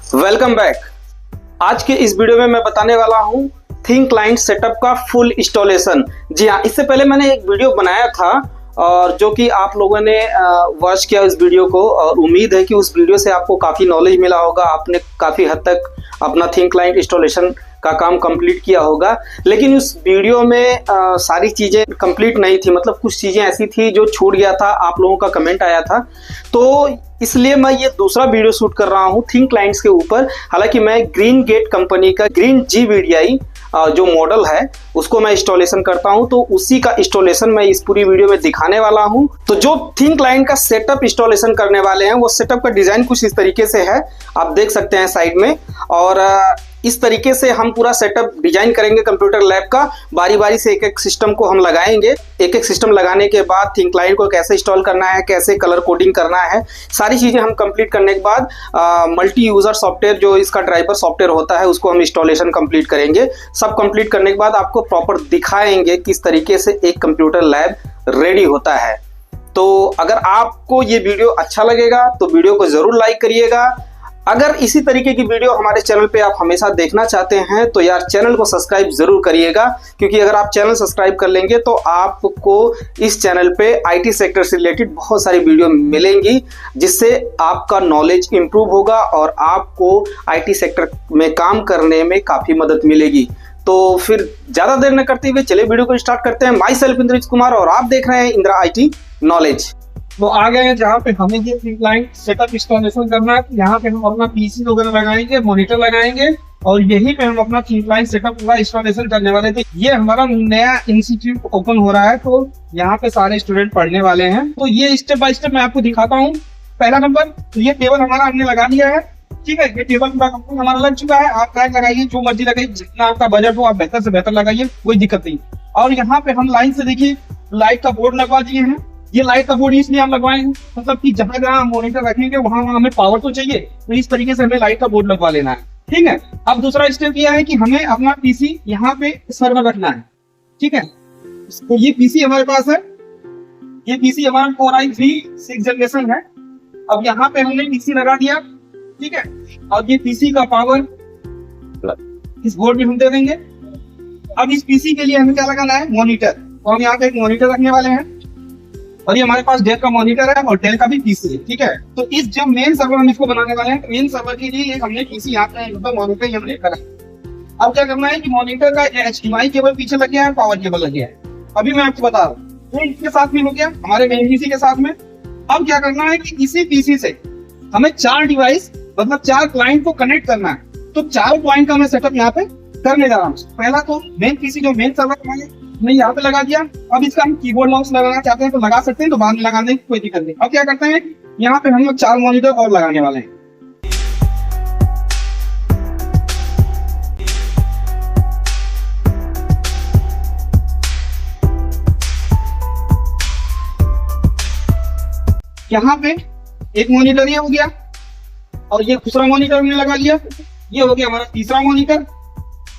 Welcome back. आज के इस वीडियो में मैं बताने वाला हूं थिंक क्लाइंट सेटअप का फुल इंस्टॉलेशन। जी हाँ, इससे पहले मैंने एक वीडियो बनाया था और जो कि आप लोगों ने वॉच किया उस वीडियो को, और उम्मीद है कि उस वीडियो से आपको काफ़ी नॉलेज मिला होगा। आपने काफ़ी हद तक अपना थिंक क्लाइंट इंस्टॉलेशन का काम कंप्लीट किया होगा। लेकिन उस वीडियो में सारी चीज़ें कंप्लीट नहीं थी, मतलब कुछ चीज़ें ऐसी थी जो छूट गया था, आप लोगों का कमेंट आया था, तो इसलिए मैं ये दूसरा वीडियो शूट कर रहा हूँ थिंक क्लाइंट्स के ऊपर। हालांकि मैं ग्रीन गेट कंपनी का ग्रीन GVDI जो मॉडल है उसको मैं इंस्टॉलेशन करता हूं, तो उसी का इंस्टॉलेशन मैं इस पूरी वीडियो में दिखाने वाला हूं। तो जो थिंक क्लाइंट का सेटअप इंस्टॉलेशन करने वाले हैं वो सेटअप का डिजाइन कुछ इस तरीके से है, आप देख सकते हैं साइड में। और इस तरीके से हम पूरा सेटअप डिजाइन करेंगे कंप्यूटर लैब का। बारी बारी से एक एक सिस्टम को हम लगाएंगे। एक एक सिस्टम लगाने के बाद थिंक क्लाइंट को कैसे इंस्टॉल करना है, कैसे कलर कोडिंग करना है, सारी चीजें हम कंप्लीट करने के बाद मल्टी यूजर सॉफ्टवेयर जो इसका ड्राइवर सॉफ्टवेयर होता है उसको हम इंस्टॉलेशन कंप्लीट करेंगे। सब कंप्लीट करने के बाद आपको प्रॉपर दिखाएंगे किस तरीके से एक कंप्यूटर लैब रेडी होता है। तो अगर आपको ये वीडियो अच्छा लगेगा तो वीडियो को जरूर लाइक करिएगा। अगर इसी तरीके की वीडियो हमारे चैनल पे आप हमेशा देखना चाहते हैं तो यार चैनल को सब्सक्राइब जरूर करिएगा, क्योंकि अगर आप चैनल सब्सक्राइब कर लेंगे तो आपको इस चैनल पे IT सेक्टर से रिलेटेड बहुत सारी वीडियो मिलेंगी, जिससे आपका नॉलेज इंप्रूव होगा और आपको IT सेक्टर में काम करने में काफ़ी मदद मिलेगी। तो फिर ज़्यादा देर न करते हुए चलिए वीडियो को स्टार्ट करते हैं। माई सेल्फ इंद्रजीत कुमार और आप देख रहे हैं इंदिरा IT नॉलेज। वो आ गए हैं जहाँ पे हमें ये थिंक क्लाइंट सेटअप इंस्टॉलेशन करना है। यहाँ पे हम अपना PC वगैरह लगाएंगे, मॉनिटर लगाएंगे और यहीं पे हम अपना थिंक क्लाइंट सेटअप पूरा इंस्टॉलेशन करने वाले थे। ये हमारा नया इंस्टीट्यूट ओपन हो रहा है, तो यहाँ पे सारे स्टूडेंट पढ़ने वाले हैं। तो ये स्टेप बाय स्टेप मैं आपको दिखाता हूँ। पहला नंबर, तो ये टेबल हमारा हमने लगा दिया है, ठीक है। ये टेबल पूरा हमारा लग चुका है। आप ट्राई लगाइए, जो मर्जी लगाइए, जितना आपका बजट हो आप बेहतर से बेहतर लगाइए, कोई दिक्कत नहीं। और यहाँ पे हम लाइन से देखिए लाइट का बोर्ड लगवा दिए हैं। ये लाइट का बोर्ड इसलिए हम लगवाए हैं, मतलब कि जहां जहां हम मॉनिटर रखेंगे वहां हमें पावर तो चाहिए, तो इस तरीके से हमें लाइट का बोर्ड लगवा लेना है, ठीक है। अब दूसरा स्टेप यह है कि हमें अपना PC यहाँ पे सर्वर रखना है, ठीक है। तो ये PC हमारे पास है। ये PC हमारा Core i3 6th जनरेशन है। अब यहाँ पे हमने PC लगा दिया, ठीक है। और ये PC का पावर इस बोर्ड में हम दे देंगे। अब इस PC के लिए हमें क्या लगाना है, मॉनिटर। तो हम यहाँ पे एक मॉनिटर रखने वाले हैं और ये हमारे पास डेल का मॉनिटर है और डेल का भी PC है, ठीक है। तो इस जब मेन सर्वर हम इसको बनाने वाले हैं, तो मेन सर्वर के लिए हमने PC यहाँ पे मतलब मॉनिटर हमने करा। अब क्या करना है कि मॉनिटर का HDMI केबल पीछे लग गया है, पावर केबल लग गया है। अभी मैं आपको बता रहा हूँ, तो इसके साथ में हो गया हमारे मेन PC के साथ में। अब क्या करना है कि इसी PC से हमें 4 डिवाइस मतलब 4 क्लाइंट को कनेक्ट करना है। तो 4 पॉइंट का मैं सेटअप यहाँ पे करने जा रहा हूँ। पहला तो मेन PC जो मेन सर्वर हमने यहाँ पे लगा दिया। अब इसका हम कीबोर्ड माउस लगाना चाहते हैं तो लगा सकते हैं, तो बाद में लगाने की कोई दिक्कत नहीं। अब क्या करते हैं, यहाँ पे हम लोग 4 मॉनिटर और लगाने वाले हैं। यहाँ पे एक मॉनिटर ये हो गया और ये दूसरा मॉनिटर हमने लगा लिया। ये हो गया हमारा तीसरा मॉनिटर,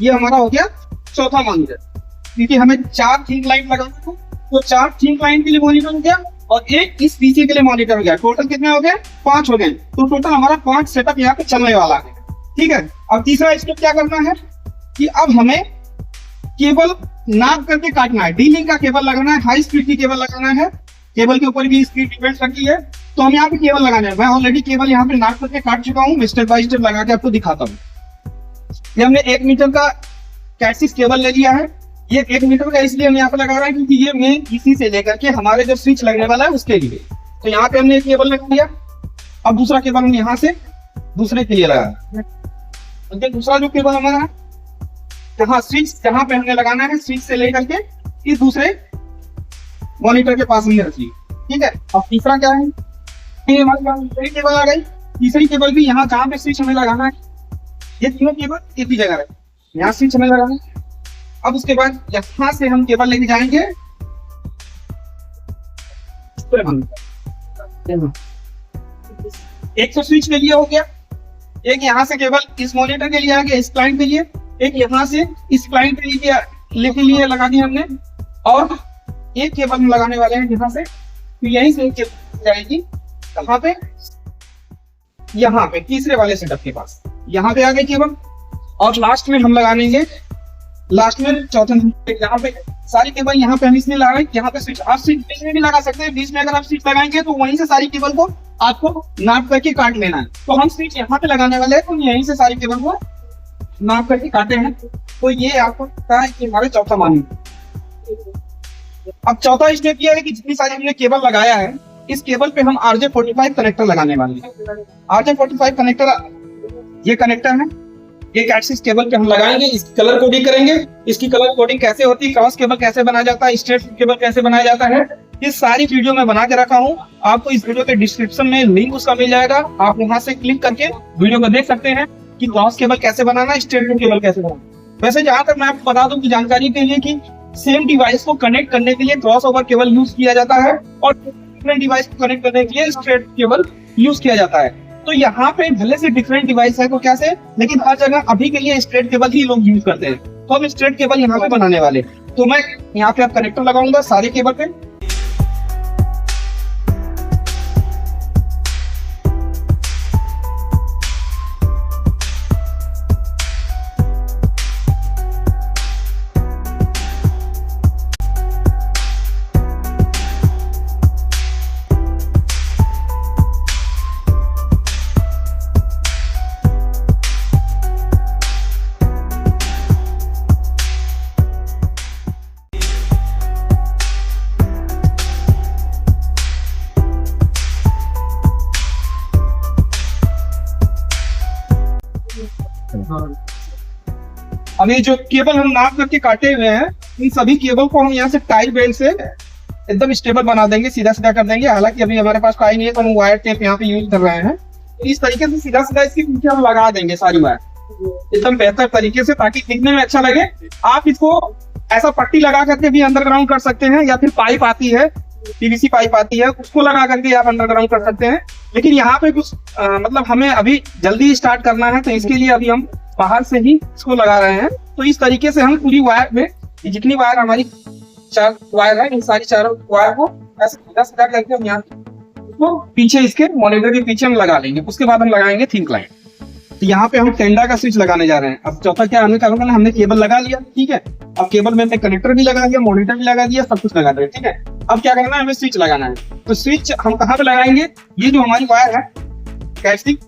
ये हमारा हो गया चौथा मॉनिटर, क्योंकि हमें 4 थिंक क्लाइंट लगाना था। तो 4 थिंक क्लाइंट के लिए मॉनिटर हो गया और एक इस PC के लिए मॉनिटर हो गया। टोटल कितने हो गए, 5 हो गए। तो टोटल हमारा 5 सेटअप यहाँ पे चलने वाला है, ठीक है। अब तीसरा स्टेप क्या करना है कि अब हमें केबल नाप करके काटना है। D-Link का केबल लगाना है, हाई स्पीड की केबल लगाना है। केबल के ऊपर भी स्पीड डिपेंड करती है, तो हम यहाँ पे केबल लगाना है। मैं ऑलरेडी केबल यहाँ पे नाप करके काट चुका हूँ, स्टेप बाय स्टेप लगा के आपको दिखाता हूँ। ये हमने 1 मीटर का कैट6 केबल ले लिया है। ये 1 मीटर का इसलिए हम यहाँ पे लगा रहा है क्योंकि ये मेन PC से लेकर के हमारे जो स्विच लगने वाला है उसके लिए। तो यहाँ पे हमने एक केबल लगा दिया। अब दूसरा केबल हम यहाँ से दूसरे के लिए लगा। दूसरा जो केबल हमारा है जहाँ स्विच जहाँ पे हमने लगाना है, स्विच से लेकर के इस दूसरे मॉनिटर के पास में रखिए, ठीक है। अब तीसरा क्या है, ये हमारे पास तीसरी केबल आ गई। तीसरी केबल भी यहाँ जहाँ पे स्विच हमें लगाना है, ये तीनों केबल एक ही जगह है, यहाँ स्विच हमें लगाना है। अब उसके बाद यहाँ से हम केबल लेके जाएंगे, एक तो स्विच के लिए हो गया, एक यहाँ से केबल इस मॉनिटर के लिए आ गया, इस क्लाइंट के लिए, एक यहाँ से इस क्लाइंट के लिए लगा दिया हमने, और एक केबल हम लगाने वाले हैं यहाँ से। तो यहीं से एक केबल जाएगी कहाँ पे, यहाँ पे तीसरे वाले सेटअप के पास, यहाँ पे आ गई केबल, और लास्ट में हम लगा लेंगे, लास्ट में चौथा यहाँ पे सारी केबल यहाँ पे हम इसमें लगाएंगे। यहाँ पे स्विच, आप स्विच बीच में भी लगा सकते हैं, बीच में अगर आप स्विच लगाएंगे तो वहीं से सारी केबल को आपको नाप करके काट लेना है। तो हम स्विच यहाँ पे लगाने वाले हैं, तो यहीं से सारी केबल को नाप करके काटे हैं। तो ये आपको पता है कि हमारे चौथा मान। अब चौथा स्टेप ये है कि जितनी सारी हमने केबल लगाया है, इस केबल पे हम RJ45 कनेक्टर लगाने वाले हैं। RJ45 कनेक्टर, ये कनेक्टर है, एक एक्सिस केबल पे हम लगाएंगे, इसकी कलर कोडिंग करेंगे। इसकी कलर कोडिंग कैसे होती है, क्रॉस केबल कैसे बनाया जाता है, स्ट्रेट केबल कैसे बनाया जाता है, ये सारी वीडियो मैं बना के रखा हूँ। आपको इस वीडियो के डिस्क्रिप्शन में लिंक उसका मिल जाएगा, आप वहां से क्लिक करके वीडियो को देख सकते हैं कि क्रॉस केबल कैसे बनाना, स्ट्रेट केबल कैसे बनाना। वैसे जहां तक मैं आपको बता दूं कि जानकारी के लिए कि सेम डिवाइस को कनेक्ट करने के लिए क्रॉस ओवर केबल यूज किया जाता है और डिफरेंट डिवाइस को कनेक्ट करने के लिए स्ट्रेट केबल यूज किया जाता है। तो यहाँ पे भले से डिफरेंट डिवाइस है तो क्या से, लेकिन हर जगह अभी के लिए स्ट्रेट केबल ही लोग यूज करते हैं। तो हम स्ट्रेट केबल यहाँ पे बनाने वाले, तो मैं यहाँ पे अब कनेक्टर लगाऊंगा सारे केबल पे। अब ये जो केबल हम नाप करके काटे हुए हैं, इन सभी केबल को हम यहाँ से टाई बेल्ट से एकदम स्टेबल बना देंगे, सीधा सीधा कर देंगे। हालांकि अभी हमारे पास टाई नहीं है तो हम वायर टेप यहाँ पे यूज कर रहे हैं। इस तरीके से सीधा सीधा इसके पीछे हम लगा देंगे सारी वायर एकदम बेहतर तरीके से, ताकि दिखने में अच्छा लगे। आप इसको ऐसा पट्टी लगा करके भी अंडरग्राउंड कर सकते हैं, या फिर पाइप आती है, PVC पाइप आती है, उसको लगा करके आप अंडरग्राउंड कर सकते हैं। लेकिन यहाँ पे कुछ मतलब हमें अभी जल्दी स्टार्ट करना है, तो इसके लिए अभी हम बाहर से ही इसको लगा रहे हैं। तो इस तरीके से हम पूरी वायर में, जितनी वायर हमारी 4 वायर है, इन सारी 4 वायर को ऐसे सीधा सीधा करके हम यहाँ तो पीछे इसके मॉनिटर के पीछे हम लगा लेंगे। उसके बाद हम लगाएंगे थिन क्लाइंट। तो यहाँ पे हम टेंडा का स्विच लगाने जा रहे हैं। अब चौथा क्या हमने करना है, हमने केबल लगा लिया, ठीक है। अब केबल में हमने कनेक्टर भी लगा दिया, मॉनिटर भी लगा दिया, सब कुछ लगा दिया, ठीक है। अब क्या करना है, हमें स्विच लगाना है। तो स्विच हम कहाँ पे लगाएंगे, ये जो हमारी वायर है कैस्टिक,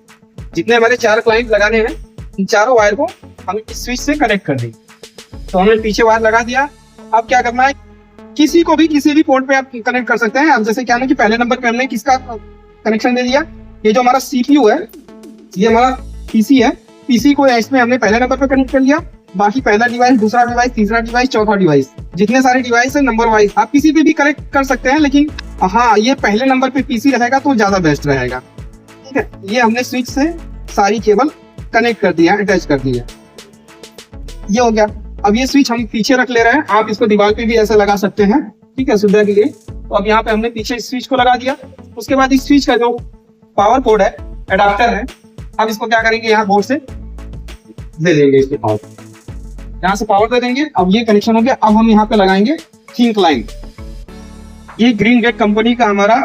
जितने हमारे 4 क्लाइंट लगाने हैं, इन चारों वायर को हम इस स्विच से कनेक्ट कर देंगे। तो हमने पीछे वायर लगा दिया। अब क्या करना है, किसी को भी किसी भी पोर्ट पे आप कनेक्ट कर सकते हैं। अब जैसे क्या है कि पहले नंबर पे हमने किसका कनेक्शन दे दिया, ये जो हमारा CPU है, ये हमारा PC है, PC को इसमें हमने पहले नंबर पे कनेक्ट कर लिया। बाकी पहला डिवाइस, दूसरा डिवाइस, तीसरा डिवाइस, चौथा डिवाइस, जितने सारे डिवाइस है नंबर वाइज आप किसी पे भी कनेक्ट कर सकते हैं, लेकिन हाँ ये पहले नंबर पे PC रहेगा तो ज्यादा बेस्ट रहेगा, ठीक है। ये हमने स्विच से सारी केबल कनेक्ट कर दिया, अटैच कर दिया, ये हो गया। अब ये स्विच हम पीछे रख ले रहे हैं, आप इसको दीवार पे भी ऐसे लगा सकते हैं, ठीक है, सुविधा के लिए। तो अब यहाँ पे हमने पीछे स्विच को लगा दिया। उसके बाद इस स्विच का जो पावर कोड है, एडाप्टर है, अब इसको क्या करेंगे, यहाँ बोर्ड से दे देंगे, इसके पावर, यहाँ से पावर दे देंगे। अब ये कनेक्शन हो गया। अब हम यहाँ पे लगाएंगे थिन क्लाइंट। ये ग्रीन गेट कंपनी का हमारा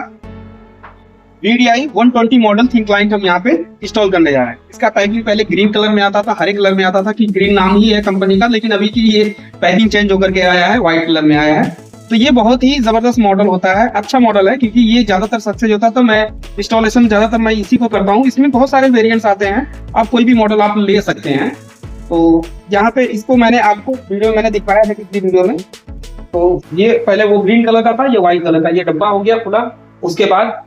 VDI 120 मॉडल थिन क्लाइंट हम यहाँ पे इंस्टॉल करने जा रहे हैं। इसका पैकिंग पहले ग्रीन कलर में आता था, हरे कलर में आता था, कि ग्रीन नाम ही है कंपनी का, लेकिन अभी की ये पैकिंग चेंज होकर के आया है, व्हाइट कलर में आया है। तो ये बहुत ही जबरदस्त मॉडल होता है, अच्छा मॉडल है, क्योंकि ये ज्यादातर सक्सेस होता है। तो मैं इंस्टॉलेशन ज्यादातर मैं इसी को करता हूँ। इसमें बहुत सारे वेरिएंट्स आते हैं, आप कोई भी मॉडल आप ले सकते हैं। तो यहाँ पे इसको मैंने आपको वीडियो में मैंने दिखाया है पिछली वीडियो में। तो ये पहले वो ग्रीन कलर का था, ये व्हाइट कलर का, ये डब्बा हो गया खुला। उसके बाद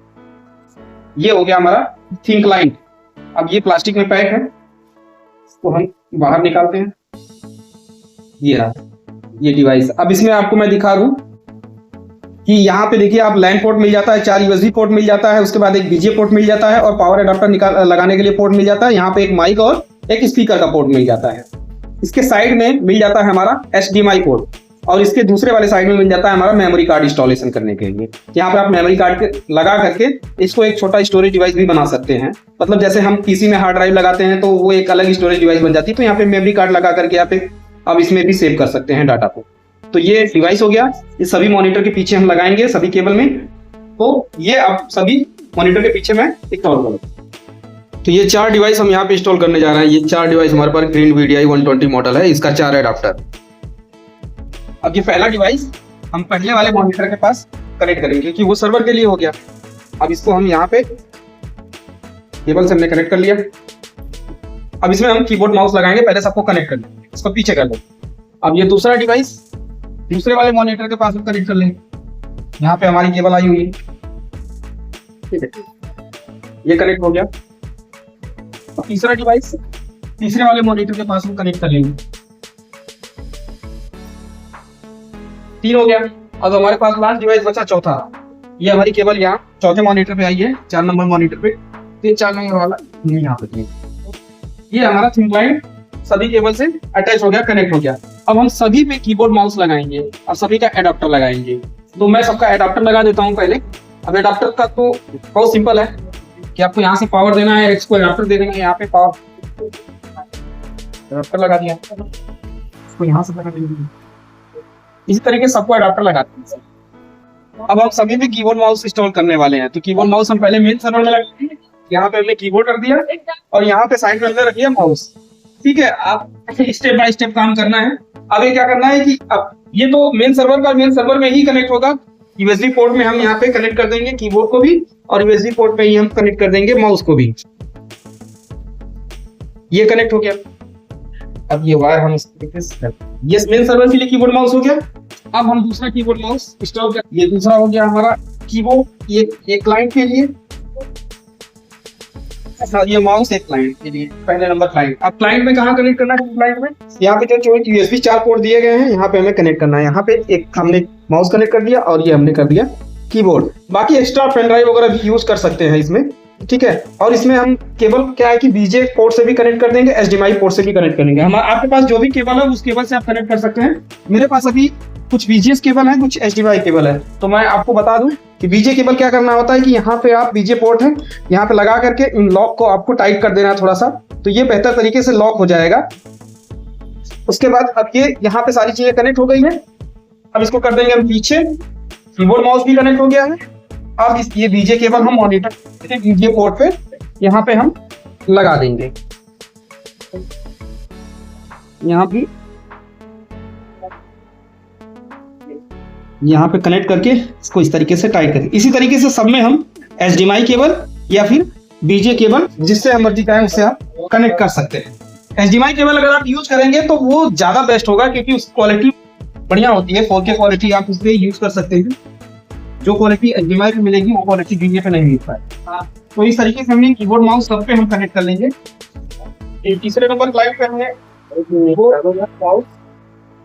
ये हो गया हमारा थिन क्लाइंट। अब ये प्लास्टिक में पैक है, इसको हम बाहर निकालते हैं। ये रहा ये डिवाइस। अब इसमें आपको मैं दिखा दूं कि यहाँ पे देखिए, आप लैन पोर्ट मिल जाता है, 4 USB पोर्ट मिल जाता है, उसके बाद एक BGA पोर्ट मिल जाता है, और पावर अडाप्टर लगाने के लिए पोर्ट मिल जाता है। यहाँ पे एक माइक और एक स्पीकर का पोर्ट मिल जाता है। इसके साइड में मिल जाता है हमारा HDMI पोर्ट, और इसके दूसरे वाले साइड में मिल जाता है हमारा मेमोरी कार्ड इंस्टॉलेशन करने के लिए। यहाँ पे आप मेमोरी कार्ड लगा करके इसको एक छोटा स्टोरेज डिवाइस भी बना सकते हैं। मतलब जैसे हम PC में हार्ड ड्राइव लगाते हैं तो वो एक अलग स्टोरेज डिवाइस बन जाती है, तो यहाँ पे मेमोरी कार्ड लगा करके आप अब इसमें भी सेव कर सकते हैं डाटा को। तो ये डिवाइस हो गया। ये सभी मॉनिटर के पीछे हम लगाएंगे सभी केबल में। तो ये अब सभी मॉनिटर के पीछे मैं इंस्टॉल करूँ। तो ये 4 डिवाइस हम यहाँ पे इंस्टॉल करने जा रहे हैं। ये 4 डिवाइस हमारे पास ग्रीन VDI 120 मॉडल है, इसका 4 एडाप्टर। अब ये पहला डिवाइस हम पहले वाले मॉनिटर के पास कनेक्ट करेंगे क्योंकि वो सर्वर के लिए हो गया। अब इसको हम यहाँ पे केबल से हमने कनेक्ट कर लिया। अब इसमें हम कीबोर्ड माउस लगाएंगे, पहले सबको कनेक्ट कर लेंगे, इसको पीछे कर लो। अब ये दूसरा डिवाइस दूसरे वाले मॉनिटर के पास हम कनेक्ट कर लेंगे। यहाँ पे हमारी केबल आई हुई है, ठीक है, ये कनेक्ट हो गया। अब तीसरा डिवाइस तीसरे वाले मॉनिटर के पास हम कनेक्ट कर लेंगे, 3 हो गया। अब हमारे पास लास्ट डिवाइस बचा चौथा। ये हमारी केबल यहाँ चौथे मॉनिटर पे आई है, 4 नंबर मॉनिटर पे। 4 नंबर वाला यहाँ पे ये हमारा थिन क्लाइंट सभी केबल से अटैच हो गया, कनेक्ट हो गया। अब हम सभी पे कीबोर्ड माउस लगाएंगे और सभी का एडाप्टर लगाएंगे। तो मैं सबका एडाप्टर लगा देता हूँ पहले। अब एडाप्टर का तो बहुत सिंपल है कि आपको यहाँ से पावर देना है, एक्स को एडाप्टर दे देंगे, यहाँ पे पावर एडाप्टर लगा दिया, इसको यहाँ से लगा देंगे। इसी तरीके से सबको एडाप्टर लगाते हैं। अब हम सभी पे कीबोर्ड माउस इंस्टॉल करने वाले हैं। तो कीबोर्ड माउस हम पहले मेन सर्वर में लगाएंगे, यहाँ पे हमने कीबोर्ड रख दिया और यहाँ पे साइड में हमने रख दिया माउस, ठीक है। आप स्टेप बाय स्टेप काम करना है। अब ये क्या करना है कि अब ये तो मेन सर्वर में ही कनेक्ट होगा। USB पोर्ट में हम यहाँ पे कनेक्ट कर देंगे कीबोर्ड को भी और USB पोर्ट पे ही हम कनेक्ट कर देंगे माउस को भी। ये कनेक्ट हो गया। अब ये वायर हम ये मेन सर्वर के लिए कीबोर्ड माउस हो गया। अब हम दूसरा कीबोर्ड माउस इंस्टॉल कर, ये दूसरा हो गया हमारा कीबोर्ड, ये क्लाइंट के लिए, ये माउस एक क्लाइंट के लिए, पहले नंबर क्लाइंट। अब क्लाइंट में कहाँ कनेक्ट करना है? क्लाइंट में यहाँ पे जो USB 4 पोर्ट दिए गए हैं, यहाँ पे हमें कनेक्ट करना है। यहाँ पे एक हमने माउस कनेक्ट कर दिया और ये हमने कर दिया कीबोर्ड। बाकी एक्स्ट्रा पेन ड्राइव वगैरह भी यूज कर सकते हैं इसमें, ठीक है। और इसमें हम केबल क्या है कि BJ पोर्ट से भी कनेक्ट कर देंगे, HDMI पोर्ट से भी कनेक्ट करेंगे। हम आपके पास जो भी केबल है उस केबल से आप कनेक्ट कर सकते हैं। मेरे पास अभी कुछ BGS केबल है, कुछ HDMI केबल है। तो मैं आपको बता दूं कि BJ केबल क्या करना होता है कि यहाँ पे आप BJ पोर्ट है, यहाँ पे लगा करके इन लॉक को आपको टाइट कर देना है थोड़ा सा, तो ये बेहतर तरीके से लॉक हो जाएगा। उसके बाद अब ये यहाँ पे सारी चीजें कनेक्ट हो गई है। अब इसको कर देंगे हम पीछे, कीबोर्ड माउस भी कनेक्ट हो गया है। अब ये BJ केबल हम मॉनिटर BJ पोर्ट पे यहाँ पे हम लगा देंगे, यहाँ भी यहाँ पे कनेक्ट करके इसको इस तरीके से टाइट करें। इसी तरीके से सब में हम HDMI केबल या फिर BJ केबल, जिससे हम मर्जी चाहें उससे आप कनेक्ट कर सकते हैं। HDMI केबल अगर आप यूज करेंगे तो वो ज्यादा बेस्ट होगा क्योंकि उसकी क्वालिटी बढ़िया होती है, 4K क्वालिटी आप उससे यूज कर सकते हैं। जो क्वालिटी HDMI पे मिलेगी वो क्वालिटी BJ पे नहीं मिल पाए। तो इस तरीके से हमने कीबोर्ड माउस सब पे हम कनेक्ट कर लेंगे। तीसरे नंबर क्लाइंट पे हमने माउस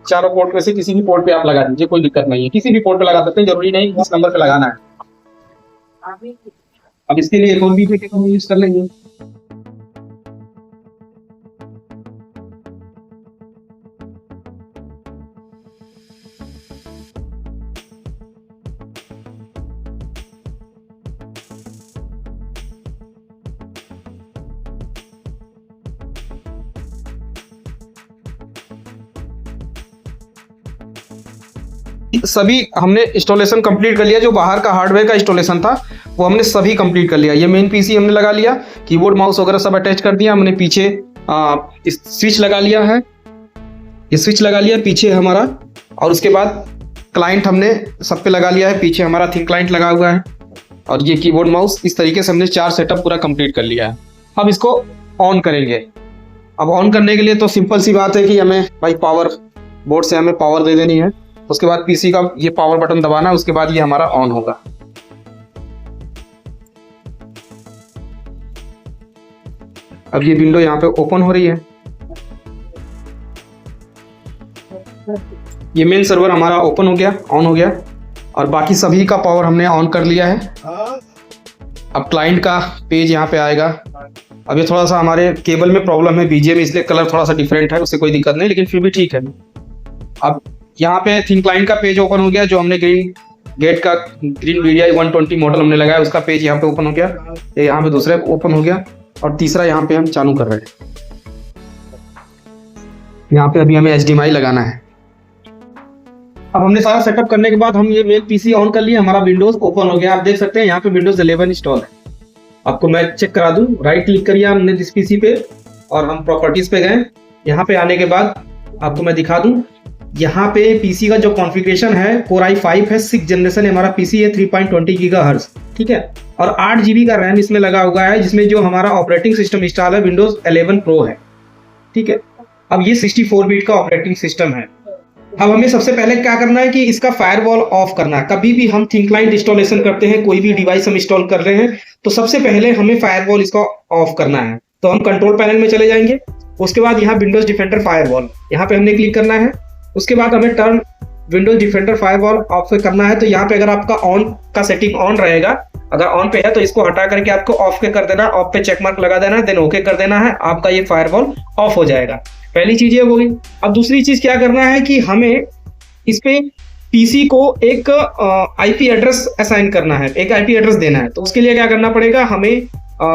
चारों पोर्ट में से किसी भी पोर्ट पे आप लगा दीजिए, कोई दिक्कत नहीं है। किसी भी पोर्ट पे लगा सकते हैं, जरूरी नहीं इस नंबर पे लगाना है। अब इसके लिए एक और BJ केबल हम यूज कर लेंगे। सभी हमने इंस्टॉलेशन कंप्लीट कर लिया। जो बाहर का हार्डवेयर का इंस्टॉलेशन था वो हमने सभी कंप्लीट कर लिया। ये मेन PC हमने लगा लिया, कीबोर्ड माउस वगैरह सब अटैच कर दिया हमने। पीछे स्विच लगा लिया है, ये स्विच लगा लिया पीछे हमारा। और उसके बाद क्लाइंट हमने सब पे लगा लिया है, पीछे हमारा थिन क्लाइंट लगा हुआ है और ये कीबोर्ड माउस। इस तरीके से हमने 4 सेटअप पूरा कंप्लीट कर लिया है। अब इसको ऑन करेंगे। अब ऑन करने के लिए तो सिंपल सी बात है कि हमें भाई पावर बोर्ड से हमें पावर दे देनी है। उसके बाद PC का ये पावर बटन दबाना है, उसके बाद ये हमारा ऑन होगा। अब ये विंडो यहाँ पे ओपन हो रही है। ये मेन सर्वर हमारा ओपन हो गया, ऑन हो गया और बाकी सभी का पावर हमने ऑन कर लिया है। अब क्लाइंट का पेज यहाँ पे आएगा। अब ये थोड़ा सा हमारे केबल में प्रॉब्लम है BJ में, इसलिए कलर थोड़ा सा डिफरेंट है, उससे कोई दिक्कत नहीं, लेकिन फिर भी ठीक है। अब यहाँ पे थिन क्लाइंट का पेज ओपन हो गया। जो हमने ग्रीन VDI 120 मॉडल हमने लगाया उसका पेज यहाँ पे ओपन हो गया। यहाँ पे दूसरा ओपन हो गया और तीसरा यहाँ पे हम चालू कर रहे हैं। यहाँ पे अभी हमें HDMI लगाना है। अब हमने सारा सेटअप करने के बाद हम ये मेन PC ऑन कर लिया, हमारा विंडोज ओपन हो गया। आप देख सकते हैं यहाँ पे विंडोज 11 इंस्टॉल है। आपको मैं चेक करा दूं। राइट क्लिक करिए हमने जिस पीसी पे और हम प्रॉपर्टीज पे गए। यहाँ पे आने के बाद आपको मैं दिखा दूं, यहाँ पे पीसी का जो कॉन्फ़िगरेशन है Core i5 है, 6th जनरेशन हमारा पीसी है, 3.20 गीगाहर्ट्ज़, ठीक है। और 8 GB का रैम इसमें लगा हुआ है, जिसमें जो हमारा ऑपरेटिंग सिस्टम इंस्टॉल है विंडोज 11 प्रो है, ठीक है। अब ये 64 बिट का ऑपरेटिंग सिस्टम है। अब हमें सबसे पहले क्या करना है कि इसका फायरवॉल ऑफ करना है। कभी भी हम थिंक क्लाइंट इंस्टॉलेशन करते हैं, कोई भी डिवाइस हम इंस्टॉल कर रहे हैं, तो सबसे पहले हमें फायरवॉल इसका ऑफ करना है। तो हम कंट्रोल पैनल में चले जाएंगे, उसके बाद यहाँ विंडोज डिफेंडर फायरवॉल, यहाँ पे हमने क्लिक करना है। उसके बाद हमें turn Windows defender firewall of करना है। तो यहाँ पे अगर आपका ऑन का सेटिंग ऑन रहेगा, अगर ऑन पे है तो इसको हटा करके आपको ऑफ पे कर देना, ऑफ पे चेक मार्क लगा देना, देन ओके कर देना है, आपका ये फायरवॉल ऑफ हो जाएगा। पहली चीज ये हो गई। अब दूसरी चीज क्या करना है कि हमें इस पे पीसी को एक आईपी एड्रेस असाइन करना है, एक आईपी एड्रेस देना है। तो उसके लिए क्या करना पड़ेगा, हमें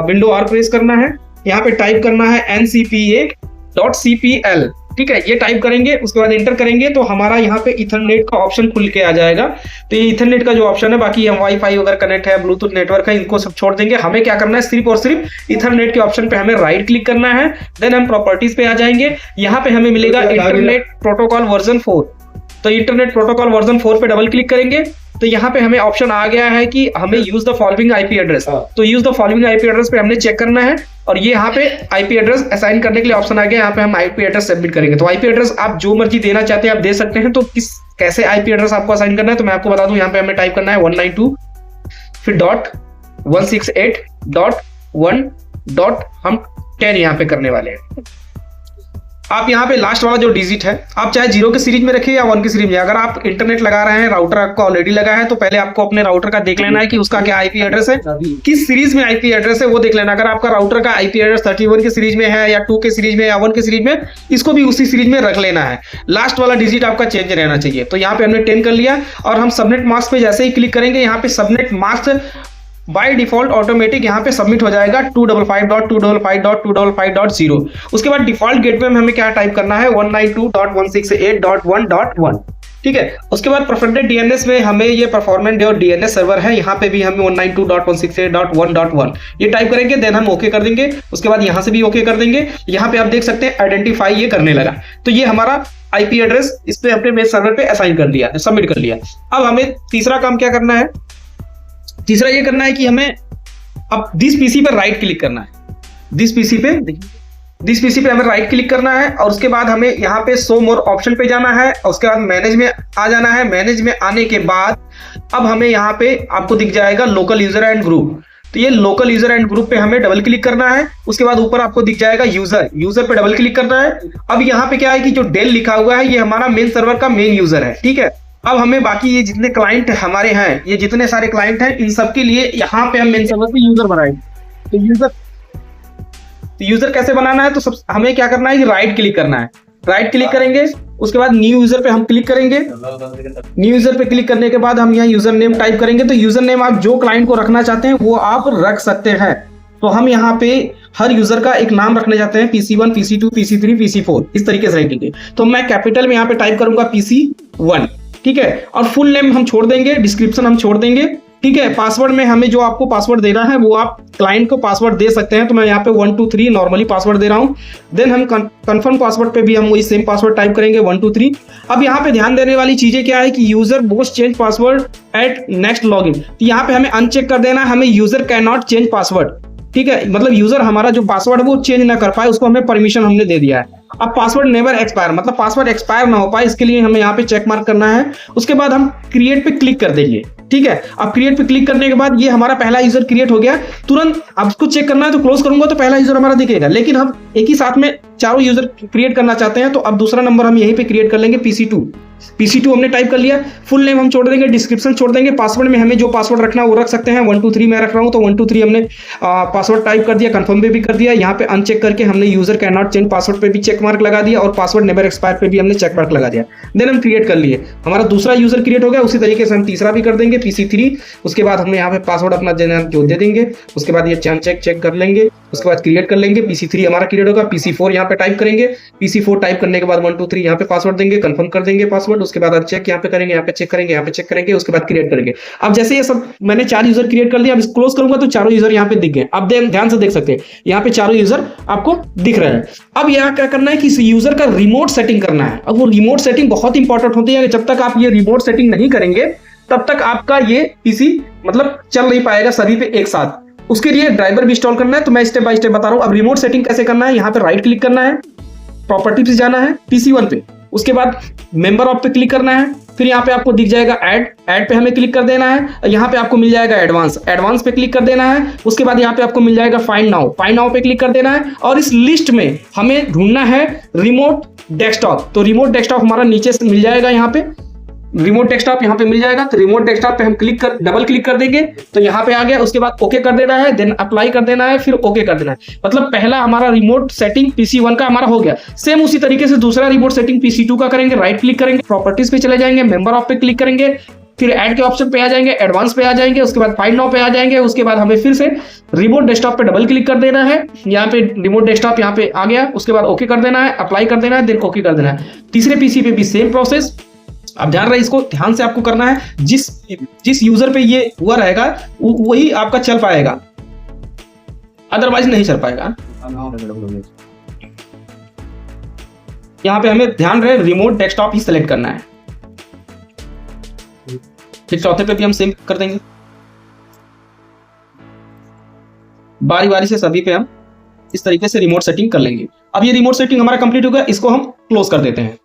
विंडो आर प्रेस करना है, यहाँ पे टाइप करना है ncpa.cpl, ठीक है। ये टाइप करेंगे, उसके बाद एंटर करेंगे तो हमारा यहाँ पे इथरनेट का ऑप्शन खुल के आ जाएगा। तो ये इथरनेट का जो ऑप्शन है, बाकी हम वाईफाई वगैरह कनेक्ट है, ब्लूटूथ नेटवर्क है, इनको सब छोड़ देंगे। हमें क्या करना है, सिर्फ और सिर्फ इथरनेट के ऑप्शन पे हमें राइट क्लिक करना है। देन हम प्रॉपर्टीज पे आ जाएंगे, यहाँ पे हमें मिलेगा इंटरनेट प्रोटोकॉल वर्जन 4। तो इंटरनेट प्रोटोकॉल वर्जन 4 पे डबल क्लिक करेंगे तो यहाँ पे हमें ऑप्शन आ गया है कि हमें use the following IP address. तो use the following IP address पे हमने चेक करना है और ये यहाँ पे आईपी एड्रेस असाइन करने के लिए ऑप्शन आ गया। यहाँ पे हम आईपी एड्रेस सबमिट करेंगे। तो आईपी एड्रेस आप जो मर्जी देना चाहते हैं आप दे सकते हैं। तो किस कैसे आईपी एड्रेस आपको असाइन करना है तो मैं आपको बता दूं। यहाँ पे हमें टाइप करना है 192 फिर .168.1. हम 10 यहाँ पे करने वाले हैं। आप यहाँ पे लास्ट वाला जो डिजिट है आप चाहे 0 के सीरीज में रखिए या 1 के सीरीज में। अगर आप इंटरनेट लगा रहे हैं, राउटर आपको ऑलरेडी लगा है, तो पहले आपको अपने राउटर का देख लेना है कि उसका क्या आईपी एड्रेस है, किस सीरीज में आईपी एड्रेस है वो देख लेना। अगर आपका राउटर का आईपी एड्रेस 31 के सीरीज में है या 2 के सीरीज में या 1 के सीरीज में, इसको भी उसी सीरीज में रख लेना है। लास्ट वाला डिजिट आपका चेंज रहना चाहिए। तो यहाँ पे हमने 10 कर लिया और हम सबनेट मास्क पे जैसे ही क्लिक करेंगे, यहाँ पे subnet mask by default automatic यहाँ पे सबमिट हो जाएगा 255.255.255.0। उसके बाद डिफॉल्ट गेटवे में हमें क्या टाइप करना है 192.168.1.1, ठीक है। उसके बाद प्रेफरेंस डीएनएस में हमें ये परफॉर्मेंस और डीएनएस सर्वर है, यहाँ पे भी हमें 192.168.1.1 ये टाइप करेंगे। देन हम ओके कर देंगे। उसके बाद यहाँ से भी ओके कर देंगे। यहाँ पे आप देख सकते हैं आइडेंटिफाई ये करने लगा। तो ये हमारा आईपी एड्रेस इस पे अपने मेल सर्वर पे असाइन कर दिया, सबमिट कर लिया। अब हमें तीसरा काम क्या करना है, तीसरा ये करना है कि हमें अब दिस पीसी पर राइट क्लिक करना है। दिस पीसी पे हमें राइट क्लिक करना है और उसके बाद हमें यहाँ पे शो मोर ऑप्शन पे जाना है और उसके बाद मैनेज में आ जाना है। मैनेज में आने के बाद अब हमें यहाँ पे आपको दिख जाएगा लोकल यूजर एंड ग्रुप। तो ये लोकल यूजर एंड ग्रुप पे हमें डबल क्लिक करना है। उसके बाद ऊपर आपको दिख जाएगा यूजर पे डबल क्लिक करना है। अब यहाँ पे क्या है कि जो डेल लिखा हुआ है ये हमारा मेन सर्वर का मेन यूजर है, ठीक है। अब हमें बाकी ये जितने क्लाइंट हमारे हैं, ये जितने सारे क्लाइंट हैं, इन सब के लिए यहाँ पे हम मेन सर्वर पे यूजर बनाएंगे। तो यूजर कैसे बनाना है, तो सब हमें क्या करना है कि राइट क्लिक करना है। राइट क्लिक करेंगे, उसके बाद न्यू यूजर पे हम क्लिक करेंगे। न्यू यूजर पे क्लिक करने के बाद हम यहाँ यूजर नेम टाइप करेंगे। तो यूजर नेम आप जो क्लाइंट को रखना चाहते हैं वो आप रख सकते हैं। तो हम यहाँ पे हर यूजर का एक नाम रखने जाते हैं, PC1, PC2, PC3, PC4, इस तरीके से रखेंगे। तो मैं कैपिटल में यहाँ पे टाइप करूंगा PC1, ठीक है। और फुल नेम हम छोड़ देंगे, डिस्क्रिप्शन हम छोड़ देंगे, ठीक है। पासवर्ड में हमें जो आपको पासवर्ड देना है वो आप क्लाइंट को पासवर्ड दे सकते हैं। तो मैं यहाँ पे 1 2 3 नॉर्मली पासवर्ड दे रहा हूँ। देन हम कंफर्म पासवर्ड पे भी हम वही सेम पासवर्ड टाइप करेंगे 1 2 3। अब यहाँ पे ध्यान देने वाली चीजें क्या है कि user must change password at next login. तो यहाँ पे हमें अनचेक कर देना है, हमें user can not change password, ठीक है। मतलब यूजर हमारा जो पासवर्ड है वो चेंज ना कर पाए, उसको हमें परमिशन हमने दे दिया है। अब पासवर्ड नेवर एक्सपायर, मतलब पासवर्ड एक्सपायर ना हो पाए, इसके लिए हमें यहाँ पे चेक मार्क करना है। उसके बाद हम क्रिएट पे क्लिक कर देंगे, ठीक है। अब क्रिएट पे क्लिक करने के बाद ये हमारा पहला यूजर क्रिएट हो गया। तुरंत अब इसको चेक करना है तो क्लोज करूंगा तो पहला यूजर हमारा दिखेगा। लेकिन हम एक ही साथ में चारों यूजर क्रिएट करना चाहते हैं तो अब दूसरा नंबर हम यहीं पे क्रिएट कर लेंगे, PC2 हमने टाइप कर लिया। फुल नेम हम छोड़ देंगे, डिस्क्रिप्शन छोड़ देंगे। पासवर्ड में हमें जो पासवर्ड रखना है वो रख सकते हैं। 1 2 3 मैं रख रहा हूँ तो 1 2 3 हमने पासवर्ड टाइप कर दिया, कंफर्म पे भी कर दिया। यहाँ पे अनचेक करके हमने user can not change password पे भी चेक मार्क लगा दिया और पासवर्ड नेवर एक्सपायर पे भी हमने चेक मार्क लगा दिया। देन हम क्रिएट कर लिए, हमारा दूसरा यूजर क्रिएट हो गया। उसी तरीके से हम तीसरा भी कर देंगे, PC3। उसके बाद हमने यहाँ पे पासवर्ड अपना जो दे देंगे। उसके बाद ये चेक कर लेंगे, उसके बाद क्रिएट कर लेंगे। PC3 हमारा क्रिएट होगा, PC4 यहाँ यहाँ पे टाइप करेंगे, PC4 टाइप करने के बाद 1 2 3 यहाँ पे पासवर्ड देंगे, कंफर्म कर देंगे पासवर्ड। उसके बाद चेक यहाँ पे करेंगे, यहाँ पे चेक करेंगे, यहाँ पे चेक करेंगे, उसके बाद क्रिएट करेंगे। अब जैसे ये सब मैंने 4 यूजर क्रिएट कर दिया, अब क्लोज करूंगा तो चारों यूजर यहाँ पे दिख गए। अब ध्यान से देख सकते हैं यहाँ पे चारों यूजर आपको दिख रहे हैं। अब यहाँ क्या करना है कि इस यूजर का रिमोट सेटिंग करना है। अब वो रिमोट सेटिंग बहुत इंपॉर्टेंट होती है, जब तक आप ये रिमोट सेटिंग नहीं करेंगे तब तक आपका ये पीसी मतलब चल नहीं पाएगा सभी पे एक साथ। उसके लिए ड्राइवर भी इंस्टॉल करना है, तो मैं स्टेप बाय स्टेप बता रहा हूं। अब रिमोट सेटिंग कैसे करना है, यहाँ पे राइट क्लिक करना है, प्रॉपर्टी पे जाना है PC1 पे, उसके बाद मेंबर ऑफ पे क्लिक करना है, फिर यहाँ पे आपको दिख जाएगा ऐड पे हमें क्लिक कर देना है। यहाँ पे आपको मिल जाएगा एडवांस पे क्लिक कर देना है। उसके बाद यहाँ पे आपको मिल जाएगा फाइंड नाउ पे क्लिक कर देना है। और इस लिस्ट में हमें ढूंढना है रिमोट डेस्कटॉप। तो रिमोट डेस्कटॉप हमारा नीचे से मिल जाएगा, यहाँ पे रिमोट डेस्कटॉप यहाँ पे मिल जाएगा। तो रिमोट डेस्कटॉप पे हम डबल क्लिक कर देंगे तो यहाँ पे आ गया। उसके बाद ओके कर देना है, देन अप्लाई कर देना है, फिर ओके कर देना है। मतलब पहला हमारा रिमोट सेटिंग PC1 का हमारा हो गया। सेम उसी तरीके से दूसरा रिमोट सेटिंग PC2 का करेंगे। राइट क्लिक करेंगे, प्रॉपर्टीज पे चले जाएंगे, मेंबर ऑफ पे क्लिक करेंगे, फिर ऐड के ऑप्शन पे आ जाएंगे, एडवांस पे आ जाएंगे, उसके बाद फाइंड नाउ पे आ जाएंगे। उसके बाद हमें फिर से रिमोट डेस्कटॉप पे डबल क्लिक कर देना है। यहाँ पे रिमोट डेस्कटॉप यहाँ पे आ गया। उसके बाद ओके कर देना है, अप्लाई कर देना है, देन ओके कर देना है। तीसरे पीसी पे भी सेम प्रोसेस। अब ध्यान रहे, इसको ध्यान से आपको करना है। जिस यूजर पे ये हुआ रहेगा वही आपका चल पाएगा, अदरवाइज नहीं चल पाएगा। यहां पे हमें ध्यान रहे रिमोट डेस्कटॉप ही सेलेक्ट करना है। फिर चौथे पे भी हम सेम कर देंगे। बारी बारी से सभी पे हम इस तरीके से रिमोट सेटिंग कर लेंगे। अब ये रिमोट सेटिंग हमारा कंप्लीट हो गया, इसको हम क्लोज कर देते हैं।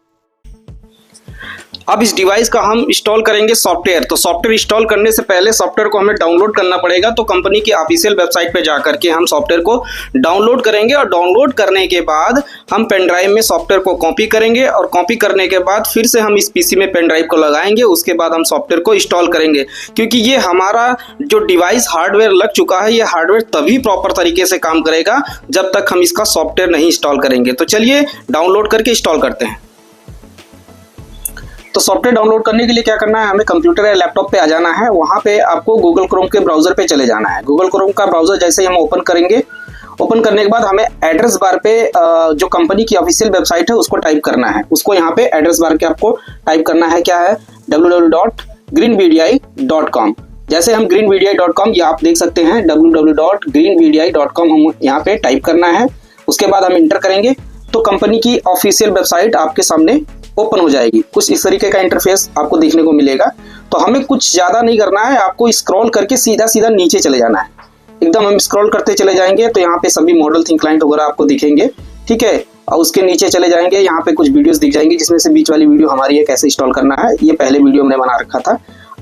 अब इस डिवाइस का हम इंस्टॉल करेंगे सॉफ्टवेयर। तो सॉफ्टवेयर इंस्टॉल करने से पहले सॉफ्टवेयर को हमें डाउनलोड करना पड़ेगा। तो कंपनी की ऑफिशियल वेबसाइट पे जाकर के हम सॉफ्टवेयर को डाउनलोड करेंगे और डाउनलोड करने के बाद हम पेन ड्राइव में सॉफ्टवेयर को कॉपी करेंगे और कॉपी करने के बाद फिर से हम इस पीसी में पेन ड्राइव को लगाएंगे। उसके बाद हम सॉफ्टवेयर को इंस्टॉल करेंगे, क्योंकि ये हमारा जो डिवाइस हार्डवेयर लग चुका है, ये हार्डवेयर तभी प्रॉपर तरीके से काम करेगा जब तक हम इसका सॉफ्टवेयर नहीं इंस्टॉल करेंगे। तो चलिए डाउनलोड करके इंस्टॉल करते हैं। तो सॉफ्टवेयर डाउनलोड करने के लिए क्या करना है, हमें कंप्यूटर या लैपटॉप पे आ जाना है। वहाँ पे आपको गूगल क्रोम के ब्राउजर पे चले जाना है। गूगल क्रोम का ब्राउजर जैसे ही हम ओपन करेंगे, ओपन करने के बाद हमें एड्रेस बार पे जो कंपनी की ऑफिशियल वेबसाइट है उसको टाइप करना है। उसको यहाँ पे एड्रेस बार के आपको टाइप करना है, क्या है, www.greenvdi.com। जैसे हम greenvdi.com, ये आप देख सकते हैं www.greenvdi.com हम यहाँ पे टाइप करना है। उसके बाद हम इंटर करेंगे तो कंपनी की ऑफिशियल वेबसाइट आपके सामने ओपन हो जाएगी। कुछ इस तरीके का इंटरफेस आपको देखने को मिलेगा। तो हमें कुछ ज्यादा नहीं करना है, आपको स्क्रॉल करके सीधा सीधा नीचे चले जाना है। एकदम हम स्क्रॉल करते चले जाएंगे तो यहाँ पे सभी मॉडल थिंक क्लाइंट वगैरह आपको दिखेंगे, ठीक है। और उसके नीचे चले जाएंगे, यहाँ पे कुछ वीडियोस दिख जाएंगी, जिसमें से बीच वाली वीडियो हमारी है कैसे इंस्टॉल करना है। ये पहले वीडियो हमने बना रखा था।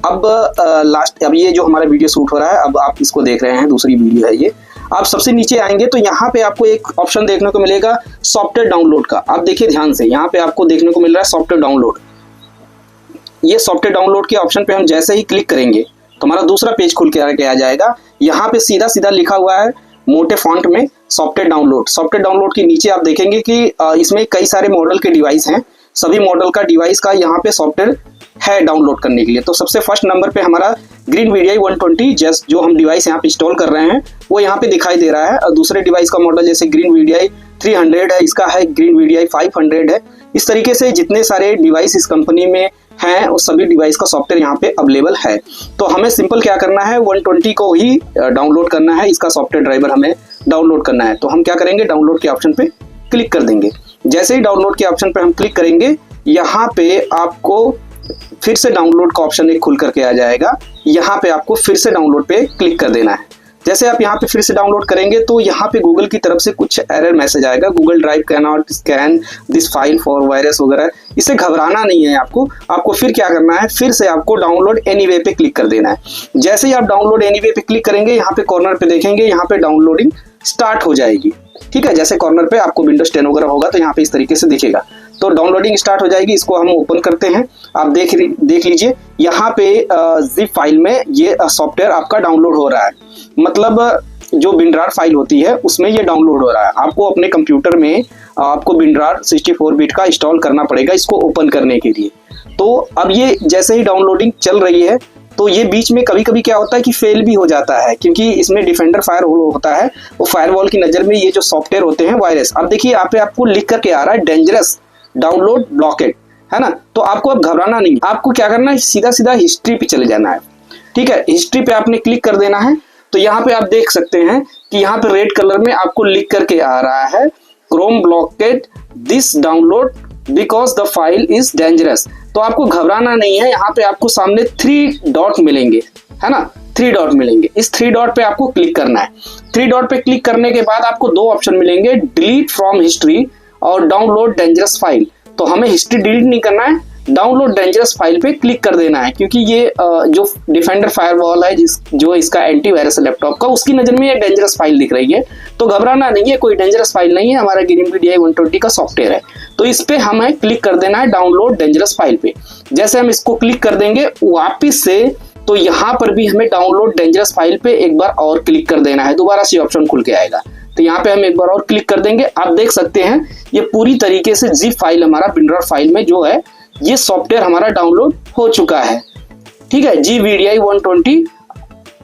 अब ये जो हमारा वीडियो शूट हो रहा है, अब आप इसको देख रहे हैं, दूसरी वीडियो है ये। आप सबसे नीचे आएंगे तो यहाँ पे आपको एक ऑप्शन देखने को मिलेगा सॉफ्टवेयर डाउनलोड का। आप देखिए ध्यान से, यहाँ पे आपको देखने को मिल रहा है सॉफ्टवेयर डाउनलोड। ये सॉफ्टवेयर डाउनलोड के ऑप्शन पे हम जैसे ही क्लिक करेंगे तो हमारा दूसरा पेज खुल के आ जाएगा। यहाँ पे सीधा सीधा लिखा हुआ है मोटे फॉन्ट में सॉफ्टवेयर डाउनलोड। सॉफ्टवेयर डाउनलोड के नीचे आप देखेंगे कि इसमें कई सारे मॉडल के डिवाइस हैं। सभी मॉडल का डिवाइस का यहाँ पे सॉफ्टवेयर है डाउनलोड करने के लिए। तो सबसे फर्स्ट नंबर पे हमारा GreenVDI 120 जो हम डिवाइस यहाँ पे इंस्टॉल कर रहे हैं वो यहाँ पे दिखाई दे रहा है। और दूसरे डिवाइस का मॉडल जैसे GreenVDI 300 है, इसका है GreenVDI 500 है। इस तरीके से जितने सारे डिवाइस इस कंपनी में हैं उस सभी डिवाइस का सॉफ्टवेयर यहाँ पे अवेलेबल है। तो हमें सिंपल क्या करना है, 120 को ही डाउनलोड करना है, इसका सॉफ्टवेयर ड्राइवर हमें डाउनलोड करना है। तो हम क्या करेंगे, डाउनलोड के ऑप्शन पे क्लिक कर देंगे। जैसे ही डाउनलोड के ऑप्शन पे हम क्लिक करेंगे, यहाँ पे आपको फिर से डाउनलोड का ऑप्शन एक खुल करके आ जाएगा। यहाँ पे आपको फिर से डाउनलोड पे क्लिक कर देना है। जैसे आप यहाँ पे फिर से डाउनलोड करेंगे तो यहाँ पे गूगल की तरफ से कुछ एरर मैसेज आएगा, Google drive can not scan this file for virus वगैरह। इससे घबराना नहीं है आपको फिर क्या करना है, फिर से आपको डाउनलोड एनीवे पे क्लिक कर देना है। जैसे ही आप डाउनलोड एनीवे पे क्लिक करेंगे, यहाँ पे कॉर्नर पे देखेंगे, यहाँ पे डाउनलोडिंग स्टार्ट हो जाएगी, ठीक है। जैसे कॉर्नर पे आपको विंडोज 10 वगैरह होगा तो यहाँ पे इस तरीके से दिखेगा। तो डाउनलोडिंग स्टार्ट हो जाएगी। इसको हम ओपन करते हैं। आप देख लीजिए यहाँ पे जिप फाइल में ये सॉफ्टवेयर आपका डाउनलोड हो रहा है। मतलब जो WinRAR फाइल होती है उसमें ये डाउनलोड हो रहा है। आपको अपने कंप्यूटर में आपको WinRAR 64 बिट का इंस्टॉल करना पड़ेगा इसको ओपन करने के लिए। तो अब ये जैसे ही डाउनलोडिंग चल रही है तो ये बीच में कभी कभी क्या होता है कि फेल भी हो जाता है, क्योंकि इसमें डिफेंडर फायरवॉल होता है, वो फायरवॉल की नज़र में ये जो सॉफ्टवेयर होते हैं वायरस। अब देखिए यहाँ पे आपको लिख करके आ रहा है डेंजरस डाउनलोड ब्लॉकेड, है ना। तो आपको अब घबराना नहीं, आपको क्या करना है, सीधा सीधा हिस्ट्री पे चले जाना है, ठीक है। हिस्ट्री पे आपने क्लिक कर देना है। तो यहाँ पे आप देख सकते हैं कि यहाँ पे रेड कलर में आपको लिख करके आ रहा है Chrome blockade this download because the file is dangerous. तो आपको घबराना नहीं है, यहाँ पे आपको सामने 3 डॉट मिलेंगे, है ना, 3 डॉट मिलेंगे। इस 3 डॉट पे आपको क्लिक करना है। 3 डॉट पे क्लिक करने के बाद आपको 2 ऑप्शन मिलेंगे, डिलीट फ्रॉम हिस्ट्री और डाउनलोड डेंजरस फाइल। तो हमें हिस्ट्री डिलीट नहीं करना है, डाउनलोड डेंजरस फाइल पे क्लिक कर देना है, क्योंकि ये जो डिफेंडर फायरवॉल है जो इसका एंटीवायरस लैपटॉप का, उसकी नज़र में ये डेंजरस फाइल दिख रही है। तो घबराना नहीं है, कोई डेंजरस फाइल नहीं है, हमारा GNP DI 120 का सॉफ्टवेयर है। तो इस पे हमें क्लिक कर देना है डाउनलोड डेंजरस फाइल पे। जैसे हम इसको क्लिक कर देंगे वापिस से, तो यहाँ पर भी हमें डाउनलोड डेंजरस फाइल पे एक बार और क्लिक कर देना है, दोबारा से ऑप्शन खुल के आएगा। तो यहाँ पे हम एक बार और क्लिक कर देंगे। आप देख सकते हैं ये पूरी तरीके से जिप फाइल हमारा विनरर फाइल में जो है ये सॉफ्टवेयर हमारा डाउनलोड हो चुका है, ठीक है। GVDI 120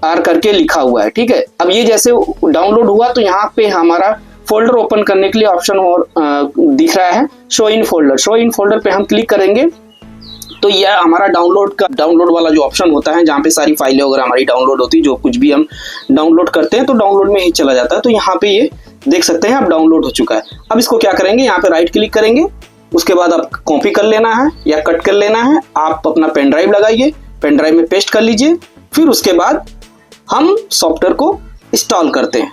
R करके लिखा हुआ है, ठीक है। अब ये जैसे डाउनलोड हुआ तो यहाँ पे हमारा फोल्डर ओपन करने के लिए ऑप्शन और दिख रहा है, show in folder. Show in folder पे हम क्लिक करेंगे तो यह हमारा डाउनलोड वाला जो ऑप्शन होता है, जहाँ पे सारी फाइलें वगैरह हमारी डाउनलोड होती है, जो कुछ भी हम डाउनलोड करते हैं तो डाउनलोड में ही चला जाता है। तो यहाँ पे ये देख सकते हैं अब डाउनलोड हो चुका है। अब इसको क्या करेंगे, यहाँ पे राइट क्लिक करेंगे, उसके बाद आप कॉपी कर लेना है या कट कर लेना है। आप अपना पेन ड्राइव लगाइए, पेन ड्राइव में पेस्ट कर लीजिए, फिर उसके बाद हम सॉफ्टवेयर को इंस्टॉल करते हैं।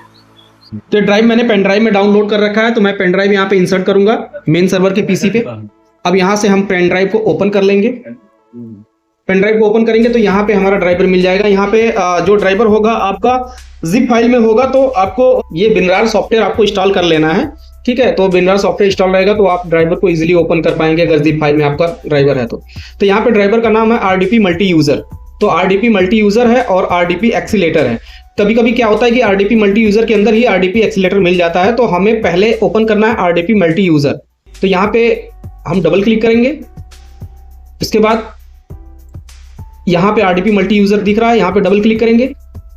तो ड्राइव मैंने पेन ड्राइव में डाउनलोड कर रखा है, तो मैं पेन ड्राइव यहाँ पे इंसर्ट करूंगा मेन सर्वर के पीसी पे। अब यहाँ से हम पेन ड्राइव को ओपन कर लेंगे। पेन ड्राइव को ओपन करेंगे तो यहाँ पे हमारा ड्राइवर मिल जाएगा। यहाँ पे जो ड्राइवर होगा आपका जिप फाइल में होगा, तो आपको ये WinRAR सॉफ्टवेयर आपको इंस्टॉल कर लेना है, ठीक है। तो WinRAR सॉफ्टवेयर इंस्टॉल रहेगा तो आप ड्राइवर को इजीली ओपन कर पाएंगे अगर जिप फाइल में आपका ड्राइवर है तो। यहाँ पे ड्राइवर का नाम है RDP मल्टी यूजर। तो RDP मल्टी यूजर है और RDP एक्सीलेटर है। कभी कभी क्या होता है कि RDP मल्टी यूजर के अंदर ही RDP एक्सीलेटर मिल जाता है, तो हमें पहले ओपन करना है RDP मल्टी यूजर। तो यहाँ पे हम डबल क्लिक करेंगे, इसके बाद यहाँ पे RDP मल्टी यूजर दिख रहा है, यहाँ पे डबल क्लिक करेंगे।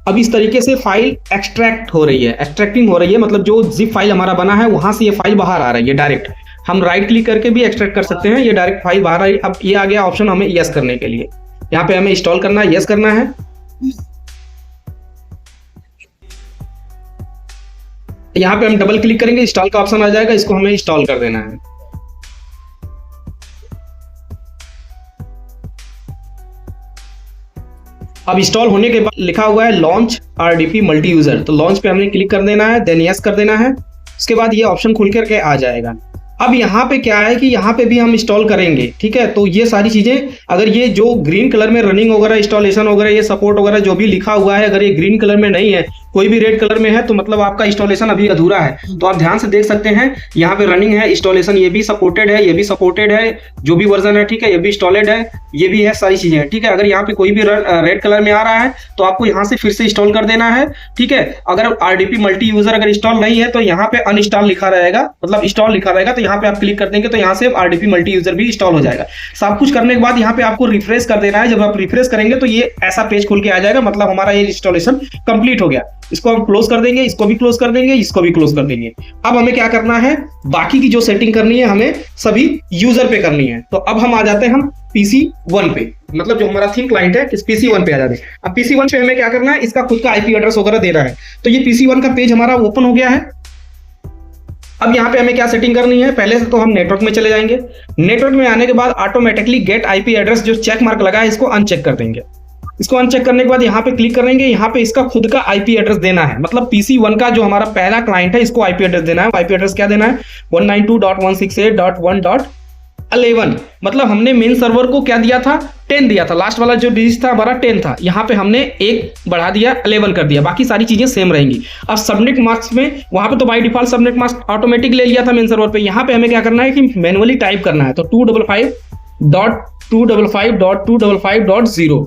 अब इस तरीके से फाइल एक्सट्रैक्ट हो रही है, एक्सट्रैक्टिंग हो रही है, मतलब जो जिप फाइल हमारा बना है वहां से ये फाइल बाहर आ रही है डायरेक्ट। हम राइट क्लिक करके भी एक्सट्रैक्ट कर सकते हैं, ये डायरेक्ट फाइल बाहर आ रही है। अब ये आ गया ऑप्शन हमें यस करने के लिए, यहाँ पे हमें इंस्टॉल करना है, यस करना है। यहाँ पे हम डबल क्लिक करेंगे, इंस्टॉल का ऑप्शन आ जाएगा, इसको हमें इंस्टॉल कर देना है। अब इंस्टॉल होने के बाद लिखा हुआ है लॉन्च RDP मल्टी यूजर, तो लॉन्च पे हमने क्लिक कर देना है, देन यस कर देना है। उसके बाद ये ऑप्शन खुल करके आ जाएगा। अब यहाँ पे क्या है कि यहाँ पे भी हम इंस्टॉल करेंगे, ठीक है। तो ये सारी चीजें, अगर ये जो ग्रीन कलर में रनिंग वगैरह इंस्टॉलेशन वगैरह ये सपोर्ट वगैरह जो भी लिखा हुआ है, अगर ये ग्रीन कलर में नहीं है, कोई भी रेड कलर में है, तो मतलब आपका इंस्टॉलेशन अभी अधूरा है। तो आप ध्यान से देख सकते हैं यहाँ पे रनिंग है, इंस्टॉलेशन ये भी सपोर्टेड है, ये भी सपोर्टेड है, जो भी वर्जन है, ठीक है, ये भी इंस्टॉलेड है, ये भी है, सारी चीजें हैं, ठीक है। अगर यहाँ पे कोई भी रेड कलर में आ रहा है तो आपको यहाँ से फिर से इंस्टॉल कर देना है, ठीक है। अगर RDP मल्टी यूजर अगर इंस्टॉल नहीं है तो यहाँ पे अनइंस्टॉल लिखा रहेगा, मतलब इंस्टॉल लिखा रहेगा, तो यहाँ पे आप क्लिक कर देंगे तो यहाँ से RDP मल्टी यूजर भी इंस्टॉल हो जाएगा। सब कुछ करने के बाद यहाँ पे आपको रिफ्रेश कर देना है। जब आप रिफ्रेश करेंगे तो ये ऐसा पेज खुल के आ जाएगा, मतलब हमारा ये इंस्टॉलेशन कंप्लीट हो गया। इसको हम क्लोज कर देंगे, इसको भी क्लोज कर देंगे, इसको भी क्लोज कर देंगे। अब हमें क्या करना है, बाकी की जो सेटिंग करनी है हमें सभी यूजर पे करनी है। तो अब हम आ जाते हैं हम PC1 पे, मतलब जो हमारा थीम क्लाइंट है इस PC1 पे आ जाते हैं। अब PC1 पे हमें क्या करना है, इसका खुद का IP एड्रेस वगैरह देना है। तो ये PC1 का पेज हमारा ओपन हो गया है। अब यहाँ पे हमें क्या सेटिंग करनी है, पहले से तो हम नेटवर्क में चले जाएंगे। नेटवर्क में आने के बाद ऑटोमेटिकली गेट IP एड्रेस जो चेक मार्क लगा है इसको अनचेक कर देंगे। इसको अनचेक करने के बाद यहाँ पे क्लिक करेंगे, यहाँ पे इसका खुद का IP एड्रेस देना है, मतलब PC1 का जो हमारा पहला क्लाइंट है इसको IP एड्रेस देना है। IP एड्रेस क्या देना है, 192.168.1.11। मतलब हमने मेन सर्वर को क्या दिया था, 10 दिया था, लास्ट वाला जो डिजिट था हमारा 10 था, यहाँ पे हमने 1 बढ़ा दिया, 11 कर दिया, बाकी सारी चीजें सेम रहेंगी। अब सबनेट मास्क में वहां पे तो by default subnet mask automatic ले लिया था मेन सर्वर पे, यहाँ पे हमें क्या करना है कि मैनुअली टाइप करना है। तो 255.255.255.0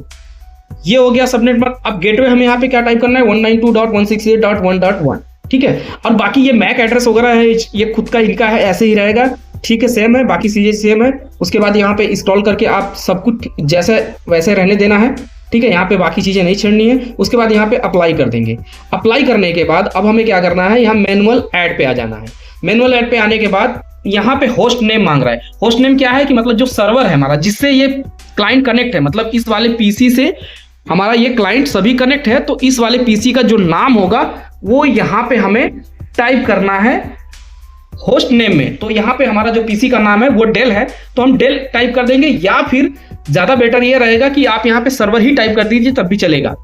ये हो गया सबनेट मास्क। अब गेटवे हमें यहाँ पे क्या टाइप करना है, 192.168.1.1, ठीक है। और बाकी ये मैक एड्रेस वगैरह है, ये खुद का इनका है, ऐसे ही रहेगा, ठीक है, सेम है, बाकी चीजें सेम है। उसके बाद यहाँ पे इंस्टॉल करके आप सब कुछ जैसे वैसे रहने देना है। ठीक है, यहाँ पे बाकी चीजें नहीं छेड़नी है। उसके बाद यहाँ पे अप्लाई कर देंगे। अप्लाई करने के बाद अब हमें क्या करना है, यहाँ मैनुअल ऐड पे आ जाना है। मैनुअल ऐड पे आने के बाद यहाँ पे होस्ट नेम मांग रहा है। होस्ट नेम क्या है कि मतलब जो सर्वर है हमारा जिससे ये क्लाइंट कनेक्ट है, मतलब इस वाले पीसी से हमारा ये क्लाइंट सभी कनेक्ट है, तो इस वाले पीसी का जो नाम होगा वो यहाँ पे हमें टाइप करना है होस्ट नेम में। तो यहाँ पे हमारा जो पीसी का नाम है वो डेल है, तो हम डेल टाइप कर देंगे, या फिर ज्यादा बेटर ये रहेगा कि आप यहाँ पे सर्वर ही टाइप कर दीजिए तब भी चलेगा।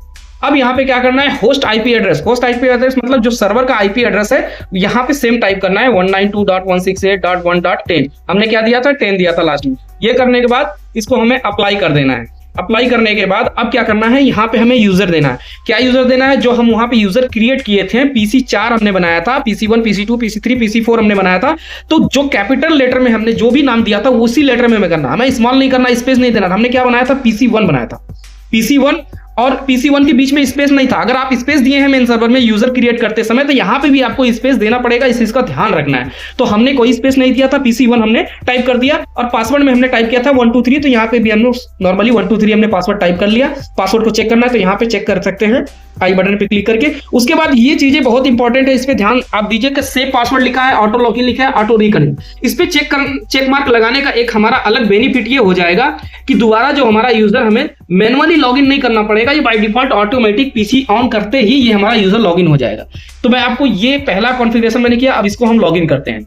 अब यहाँ पे क्या करना है, host IP address. Host IP address मतलब जो सर्वर का आईपी एड्रेस है यहाँ पे सेम टाइप करना है 192.168.1.10। हमने क्या दिया था, 10 दिया था लास्ट में। ये करने के बाद इसको हमें अप्लाई कर देना है। अप्लाई करने के बाद अब क्या करना है, यहाँ पे हमें यूजर देना है। क्या यूजर देना है, जो हम वहां पे यूजर क्रिएट किए थे, PC4 हमने बनाया था, PC1, PC2, PC3, PC4 हमने बनाया था। तो जो कैपिटल लेटर में हमने जो भी नाम दिया था उसी लेटर में हमें करना, हमें स्मॉल नहीं करना, स्पेस नहीं देना। हमने क्या बनाया था, PC1 बनाया था। PC1 और PC1 के बीच में स्पेस नहीं था। अगर आप स्पेस दिए हैं मेन सर्वर में यूजर क्रिएट करते समय, तो यहाँ पे भी आपको स्पेस देना पड़ेगा, इस चीज का ध्यान रखना है। तो हमने कोई स्पेस नहीं दिया था, PC1 हमने टाइप कर दिया, और पासवर्ड में हमने टाइप किया था 123। तो यहाँ पे भी हमने नॉर्मली 123 हमने पासवर्ड टाइप कर लिया। पासवर्ड को चेक करना है तो यहाँ पे चेक कर सकते हैं आई बटन पे क्लिक करके। उसके बाद ये चीजें बहुत इंपॉर्टेंट है, इस पे ध्यान आप दीजिए कि सेव पासवर्ड लिखा है, ऑटो लॉगिन लिखा है, ऑटो रिकनेक्ट, इस पे चेक मार्क लगाने का एक हमारा अलग बेनिफिट ये हो जाएगा कि दोबारा जो हमारा यूजर हमें मैनुअली लॉगिन नहीं करना पड़ेगा। ये by default automatic PC on करते ही ये हमारा यूजर लॉगिन हो जाएगा। तो मैं आपको ये पहला कॉन्फ़िगरेशन मैंने किया। अब इसको हम लॉगिन करते हैं।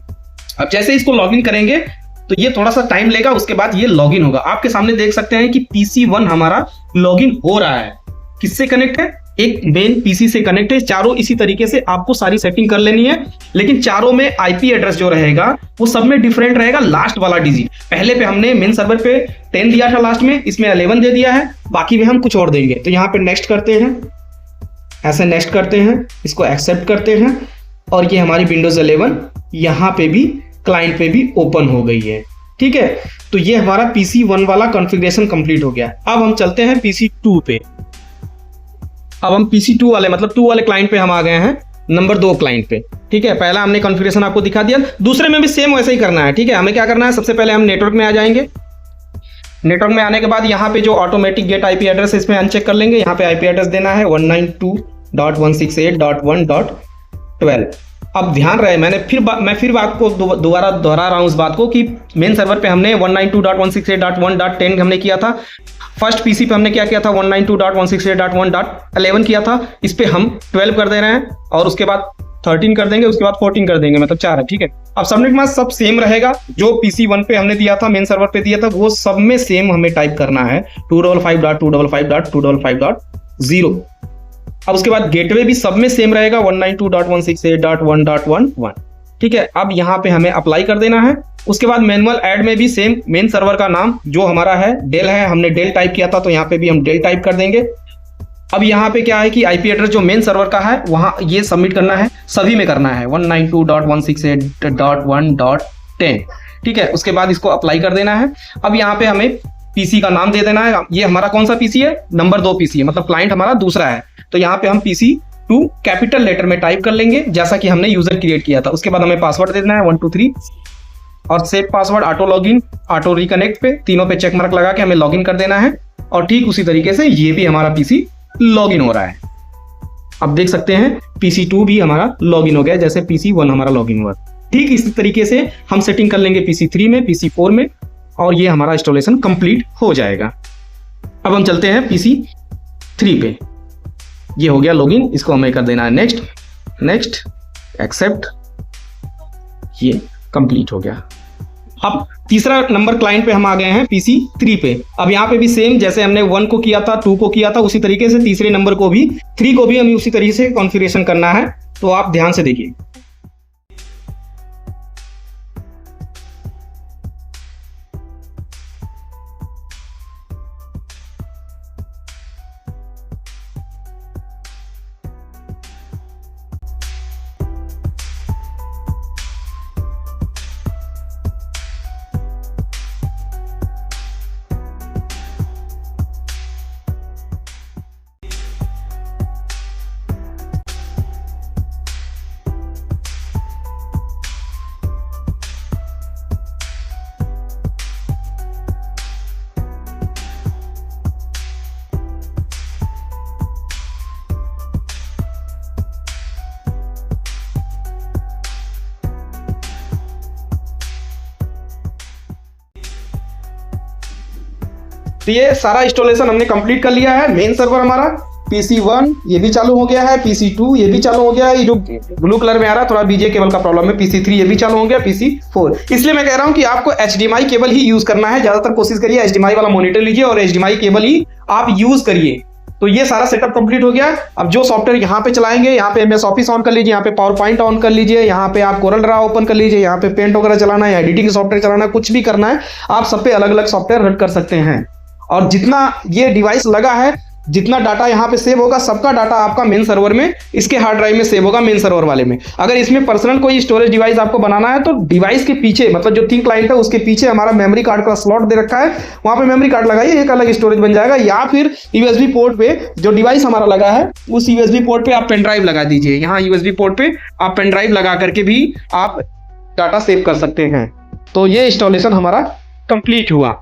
अब जैसे इसको लॉगिन करेंगे तो ये थोड़ा सा टाइम लेगा, उसके बाद ये लॉगिन होगा। आपके सामने देख सकते हैं कि PC1 हमारा लॉगिन हो रहा है। किससे कनेक्ट है, एक मेन पीसी से कनेक्ट है। चारों इसी तरीके से आपको सारी सेटिंग कर लेनी है, लेकिन चारों में आईपी एड्रेस जो रहेगा वो सब में डिफरेंट रहेगा। लास्ट वाला डिजिट, पहले पे हमने मेन सर्वर पे 10 दिया था, लास्ट में इसमें 11 दे दिया है, बाकी में हम कुछ और देंगे। तो यहाँ पे नेक्स्ट करते हैं, ऐसे नेक्स्ट करते हैं, इसको एक्सेप्ट करते हैं, और ये हमारी विंडोज 11 यहाँ पे भी क्लाइंट पे भी ओपन हो गई है। ठीक है, तो ये हमारा PC1 वाला कॉन्फ़िगरेशन कंप्लीट हो गया। अब हम चलते हैं PC2 पे। अब हम PC2 वाले मतलब 2 वाले क्लाइंट पे हम आ गए हैं, नंबर 2 क्लाइंट पे। ठीक है, पहला हमने कॉन्फ़िगरेशन आपको दिखा दिया, दूसरे में भी सेम वैसे ही करना है। ठीक है, हमें क्या करना है, सबसे पहले हम नेटवर्क में आ जाएंगे। नेटवर्क में आने के बाद यहाँ पे जो ऑटोमेटिक गेट आईपी एड्रेस है इसमें अनचेक कर लेंगे। यहाँ पे आईपी एड्रेस देना है 192.168.1.12। अब ध्यान रहे, मैं फिर बात को दोबारा दोहरा रहा हूँ इस बात को कि मेन सर्वर पे हमने 192.168.1.10 हमने किया था। फर्स्ट पीसी पे हमने क्या किया था, 192.168.1.11 किया था। इस पे हम 12 कर दे रहे हैं, और उसके बाद 13 कर देंगे, उसके बाद 14 कर देंगे, मतलब 4 है। ठीक है, अब सबनेट मास्क सब सेम रहेगा। जो PC1 पे हमने दिया था, मेन सर्वर पे दिया था, वो सब में सेम हमें टाइप करना है 255.255.255.0। अब उसके बाद गेटवे भी सब में सेम रहेगा 192.168.1.11। ठीक है, अब यहाँ पे हमें अप्लाई कर देना है। उसके बाद मैनुअल ऐड में भी सेम मेन सर्वर का नाम जो हमारा है डेल है, हमने डेल टाइप किया था, तो यहाँ पे भी हम डेल टाइप कर देंगे। अब यहाँ पे क्या है कि आईपी एड्रेस जो मेन सर्वर का है वहाँ ये सबमिट करना है, सभी में करना है 192.168.1.10। ठीक है, उसके बाद इसको अप्लाई कर देना है। अब यहाँ पे हमें पीसी का नाम दे देना है। ये हमारा कौन सा पीसी है, नंबर 2 पीसी है, मतलब क्लाइंट हमारा दूसरा है। तो यहाँ पे हम PC2 कैपिटल लेटर में टाइप कर लेंगे, जैसा कि हमने यूजर क्रिएट किया था। उसके बाद हमें पासवर्ड दे देना है 123, और save password, auto login, auto reconnect पे तीनों पे चेक मार्क लगा के हमें लॉगिन कर देना है। और ठीक उसी तरीके से ये भी हमारा पीसी लॉगिन हो रहा है। अब देख सकते हैं PC2 भी हमारा लॉगिन हो गया, जैसे PC1 हमारा लॉगिन हुआ। ठीक इसी तरीके से हम सेटिंग कर लेंगे PC3 में, PC4 में, और ये हमारा इंस्टॉलेशन कंप्लीट हो जाएगा। अब हम चलते हैं PC3 पे। ये हो गया लॉगिन, इसको हमें कर देना है नेक्स्ट, नेक्स्ट, एक्सेप्ट, ये कंप्लीट हो गया। अब तीसरा नंबर क्लाइंट पे हम आ गए हैं PC3 पे। अब यहाँ पे भी सेम जैसे हमने 1 को किया था, 2 को किया था, उसी तरीके से तीसरे नंबर को भी, 3 को भी हमें उसी तरीके से कॉन्फ़िगरेशन करना है। तो आप ध्यान से देखिए। तो ये सारा इंस्टॉलेशन हमने कंप्लीट कर लिया है। मेन सर्वर हमारा PC1 ये भी चालू हो गया है, PC2 ये भी चालू हो गया है, ये जो ब्लू कलर में आ रहा है थोड़ा बीजे केबल का प्रॉब्लम है, PC3 ये भी चालू हो गया, PC4। इसलिए मैं कह रहा हूं कि आपको HDMI केबल ही यूज करना है, ज्यादातर कोशिश करिए HDMI वाला मॉनिटर लीजिए और HDMI केबल ही आप यूज करिए। तो ये सारा सेटअप कंप्लीट हो गया। अब जो सॉफ्टवेयर यहाँ पे चलाएंगे, यहाँ पे MS ऑफिस ऑन कर लीजिए, यहाँ पे पावर पॉइंट ऑन कर लीजिए, यहाँ पे आप कोरल ड्रा ओपन कर लीजिए, यहाँ पे पेंट वगैरह चलाना है, एडिटिंग सॉफ्टवेयर चलाना है, कुछ भी करना है आप सब पे अलग अलग सॉफ्टवेयर रन कर सकते हैं। और जितना ये डिवाइस लगा है, जितना डाटा यहाँ पे सेव होगा, सबका डाटा आपका मेन सर्वर में, इसके हार्ड ड्राइव में सेव होगा, मेन सर्वर वाले में। अगर इसमें पर्सनल कोई स्टोरेज डिवाइस आपको बनाना है तो डिवाइस के पीछे, मतलब जो थिंक क्लाइंट है उसके पीछे हमारा मेमोरी कार्ड का स्लॉट दे रखा है, वहां पे मेमोरी कार्ड लगाइए, एक अलग स्टोरेज बन जाएगा। या फिर USB पोर्ट पे जो डिवाइस हमारा लगा है उस USB पोर्ट पे आप पेन ड्राइव लगा दीजिए। यहाँ USB पोर्ट पे आप पेन ड्राइव लगा करके भी आप डाटा सेव कर सकते हैं। तो ये इंस्टॉलेशन हमारा कंप्लीट हुआ।